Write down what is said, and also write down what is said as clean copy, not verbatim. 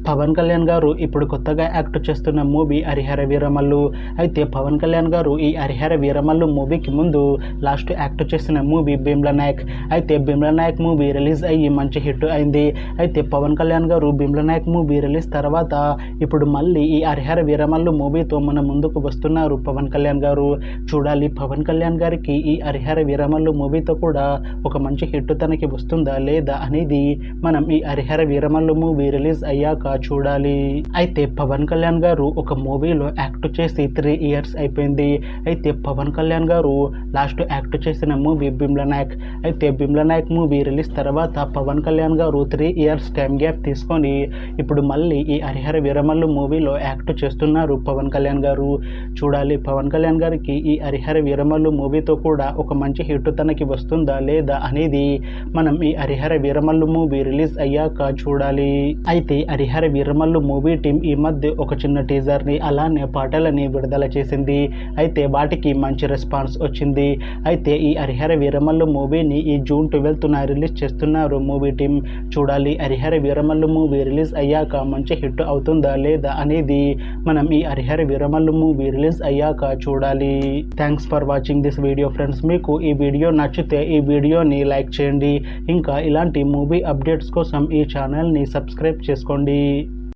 పవన్ కళ్యాణ్ గారు ఇప్పుడు కొత్తగా యాక్ట్ చేస్తున్న మూవీ హరిహర వీరమల్లు. అయితే పవన్ కళ్యాణ్ గారు ఈ హరిహర వీరమల్లు మూవీకి ముందు లాస్ట్ యాక్ట్ చేసిన మూవీ భీమ్లా నాయక్. అయితే భీమ్లా నాయక్ మూవీ రిలీజ్ అయ్యి మంచి హిట్ అయింది. అయితే పవన్ కళ్యాణ్ గారు భీమ్లా నాయక్ మూవీ రిలీజ్ తర్వాత ఇప్పుడు మళ్ళీ ఈ హరిహర వీరమల్లు మూవీతో మన ముందుకు వస్తున్నారు పవన్ కళ్యాణ్ గారు. చూడాలి పవన్ కళ్యాణ్ గారికి ఈ హరిహర వీరమల్లు మూవీతో కూడా ఒక మంచి హిట్ తనకి వస్తుందా లేదా అనేది మనం ఈ హరిహర వీరమల్లు మూవీ రిలీజ్ అయ్యాక చూడాలి. అయితే పవన్ కళ్యాణ్ గారు ఒక మూవీలో యాక్ట్ చేసి 3 years అయిపోయింది. అయితే పవన్ కళ్యాణ్ గారు లాస్ట్ యాక్ట్ చేసిన మూవీ భీమ్లా నాయక్. అయితే భీమ్లా నాయక్ మూవీ రిలీజ్ తర్వాత పవన్ కళ్యాణ్ గారు 3 years టైం గ్యాప్ తీసుకొని ఇప్పుడు మళ్ళీ ఈ హరిహర వీరమల్లు మూవీలో యాక్ట్ చేస్తున్నారు పవన్ కళ్యాణ్ గారు. చూడాలి పవన్ కళ్యాణ్ గారికి ఈ హరిహర వీరమల్లు మూవీతో కూడా ఒక మంచి హిట్ తనకి వస్తుందా లేదా అనేది మనం ఈ హరిహర వీరమల్లు మూవీ రిలీజ్ అయ్యాక చూడాలి. అయితే హరిహర వీరమల్లు మూవీ టీం ఈ మధ్య ఒక చిన్న టీజర్ని అలానే పాటలని విడుదల చేసింది. అయితే వాటికి మంచి రెస్పాన్స్ వచ్చింది. అయితే ఈ హరిహర వీరమల్లు మూవీని ఈ June 12th రిలీజ్ చేస్తున్నారు మూవీ టీం. చూడాలి హరిహర వీరమల్లు మూవీ రిలీజ్ అయ్యాక మంచి హిట్ అవుతుందా లేదా అనేది మనం ఈ హరిహర వీరమల్లు మూవీ రిలీజ్ అయ్యాక చూడాలి. Thanks for watching this video friends. మీకు ఈ వీడియో నచ్చితే ఈ వీడియోని లైక్ చేయండి. ఇంకా ఇలాంటి మూవీ అప్డేట్స్ కోసం ఈ ఛానల్ని సబ్స్క్రైబ్ చేసుకోండి.